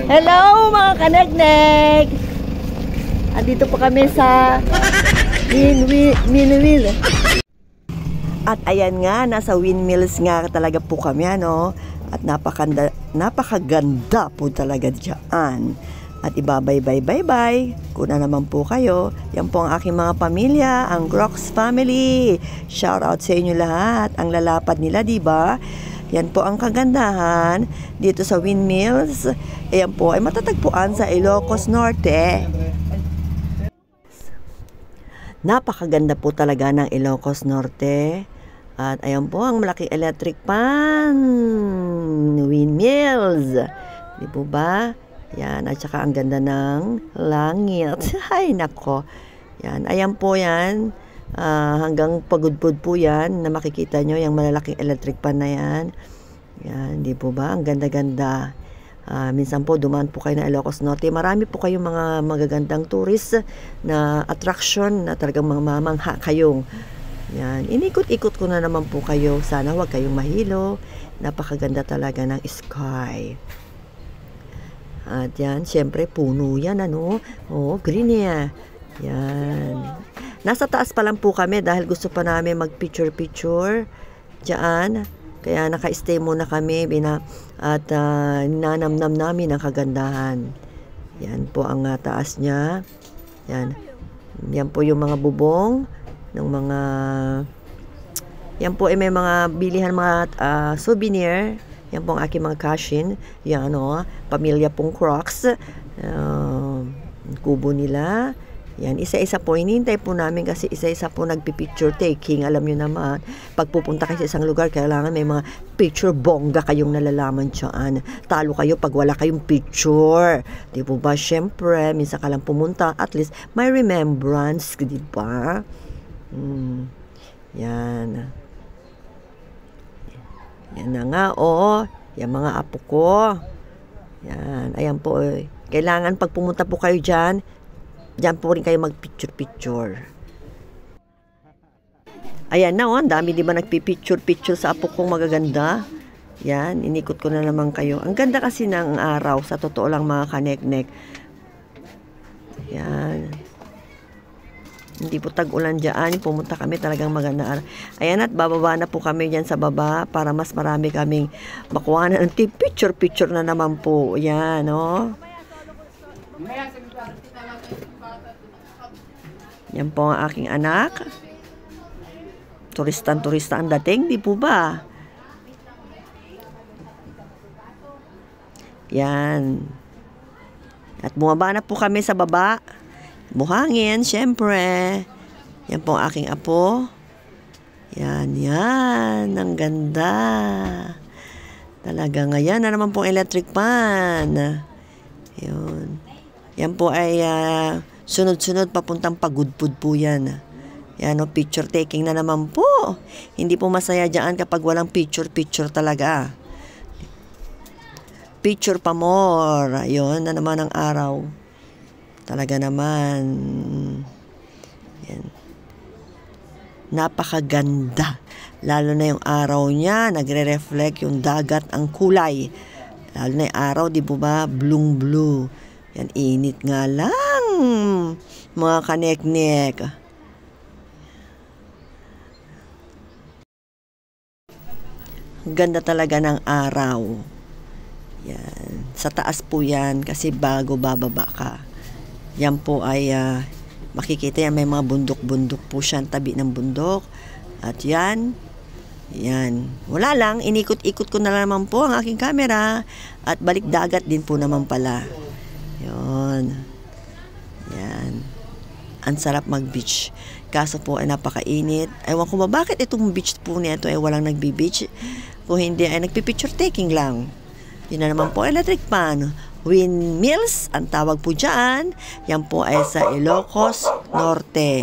Hello mga kanegnek! Andito po kami sa windmill. At ayan nga, nasa windmills nga talaga po kami, ano? At napakaganda po talaga dyan. At ibabay-bye-bye-bye. Kuna naman po kayo. Yan po ang aking mga pamilya, ang Grox family. Shout out sa inyo lahat. Ang lalapad nila, diba? Yan po ang kagandahan dito sa windmills. Ayan po ay matatagpuan sa Ilocos Norte. Napakaganda po talaga ng Ilocos Norte. At ayan po ang malaking electric pan. Windmills. Di po ba? Yan. At saka ang ganda ng langit. Ay, nako. Yan. Ayan po yan. Hanggang pagudpud po yan na makikita nyo yung malalaking electric pan na yan. Yan, di po ba? Ang ganda-ganda. Minsan po dumaan po kayo ng Ilocos Norte. Marami po kayong mga magagandang tourist na attraction na talagang mamamangha kayong. Yan, inikot-ikot ko na naman po kayo. Sana huwag kayong mahilo. Napakaganda talaga ng sky. At yan, syempre puno yan, ano? Oh, green yan. Yan. Nasa taas pa lang po kami dahil gusto pa namin mag-picture-picture dyan. Kaya naka-stay muna kami at ninanamnam namin ang kagandahan. Yan po ang taas niya. Yan. Yan po yung mga bubong ng mga... Yan po ay may mga bilihan mga souvenir. Yan po ang aking mga cashin. Yan, ano, pamilya pong Crocs. Kubo nila. Yan, isa-isa po, hinihintay po namin kasi isa-isa po nagpipicture taking. Alam nyo naman, pag pupunta kayo sa isang lugar, kailangan may mga picture bongga kayong nalalaman dyan. Talo kayo pag wala kayong picture. Di po ba? Siyempre, minsan ka lang pumunta, at least may remembrance, di ba? Yan. Yan na nga, oh. Yan mga apo ko. Yan, ayan po. Kailangan pag pumunta po kayo dyan, diyan po rin kayo mag-picture-picture. Ayan na, oh. Dami di ba nagpipicture-picture sa apo kong magaganda? Yan, inikot ko na naman kayo. Ang ganda kasi ng araw, sa totoo lang mga kaneknek. Yan. Hindi po tag-ulan dyan. Pumunta kami talagang maganda araw. Ayan, at bababa na po kami dyan sa baba para mas marami kaming makuha na ng picture-picture na naman po. Yan, oh. Yan po ang aking anak. Turistan-turista ang dating, di po ba? Yan. At bumaba na po kami sa baba. Buhangin, syempre. Yan po ang aking apo. Yan, yan. Ang ganda. Talaga nga yan. Na naman po electric pan. Yun. Yan po ay sunod-sunod papuntang Pagudpud po yan. Yan o, picture taking na naman po. Hindi po masaya dyan kapag walang picture-picture talaga. Picture pa more. Yun na naman ang araw. Talaga naman. Yan. Napakaganda. Lalo na yung araw niya, nagre-reflect yung dagat, ang kulay. Lalo na yung araw, di po ba? Blue-blue. Yan, init nga lang, mga kaneknek. Ganda talaga ng araw. Yan. Sa taas po yan, kasi bago bababa ka. Yan po ay, makikita yan, may mga bundok-bundok po siya, tabi ng bundok. At yan, yan. Wala lang, inikot-ikot ko na naman po ang aking camera. At balik dagat din po naman pala. Yun. Yan. Ang sarap mag-beach. Kaso po ay napakainit. Ewan ko ba bakit itong beach po nito ay walang nagbi-beach. Kung hindi ay nagpipicture taking lang. Yun na naman po, electric pan. Windmills, ang tawag po dyan. Yan po ay sa Ilocos Norte.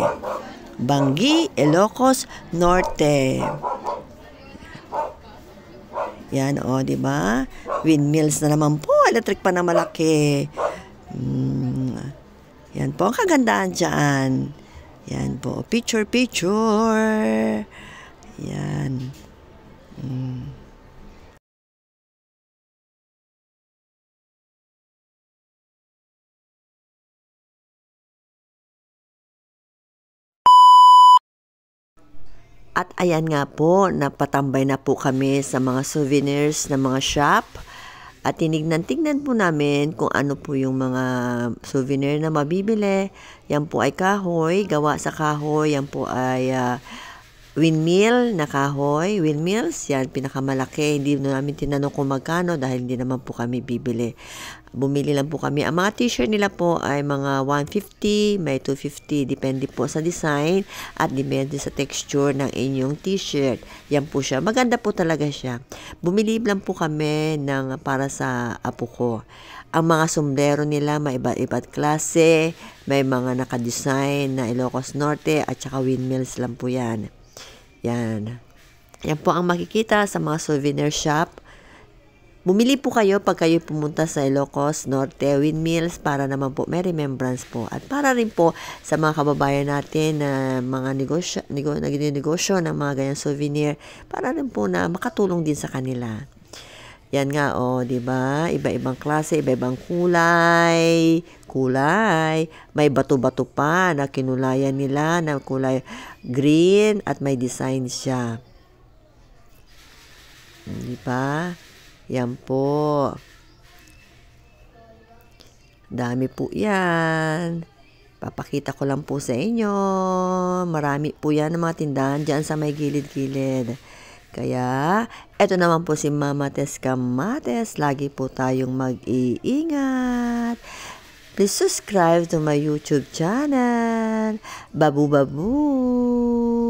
Banggi, Ilocos Norte. Yan, o, di ba? Windmills na naman po. Electric pan na malaki. Yan po ang kagandahan dyan. Yan po. Picture. Yan. At ayan nga po, napatambay na po kami sa mga souvenirs na mga shop. At tinignan-tignan po namin kung ano po yung mga souvenir na mabibili. Yan po ay kahoy, gawa sa kahoy. Yan po ay windmill na kahoy. Windmills, yan, pinakamalaki. Hindi namin tinanong kung magkano dahil hindi naman po kami bibili. Bumili lang po kami. Ang mga t-shirt nila po ay mga 150, may 250. Depende po sa design at depende sa texture ng inyong t-shirt. Yan po siya. Maganda po talaga siya. Bumili lang po kami ng para sa apo ko. Ang mga sombrero nila may iba't klase. May mga naka-design na Ilocos Norte at saka windmills lang po yan. Yan. Yan po ang makikita sa mga souvenir shop. Bumili po kayo pag kayo pumunta sa Ilocos Norte Windmills para naman po may remembrance po. At para rin po sa mga kababayan natin na mga negosyo ng mga ganyan souvenir, para rin po na makatulong din sa kanila. Yan nga, di ba? Iba-ibang klase, iba-ibang kulay. May bato-bato pa na kinulayan nila na kulay green at may design siya. Di ba? Yan po. Dami po yan. Papakita ko lang po sa inyo. Marami po yan ng mga tindahan dyan sa may gilid-gilid. Kaya, eto naman po si Mama Tess Kamates. Lagi po tayong mag-iingat. Please subscribe to my YouTube channel. Babu-babu!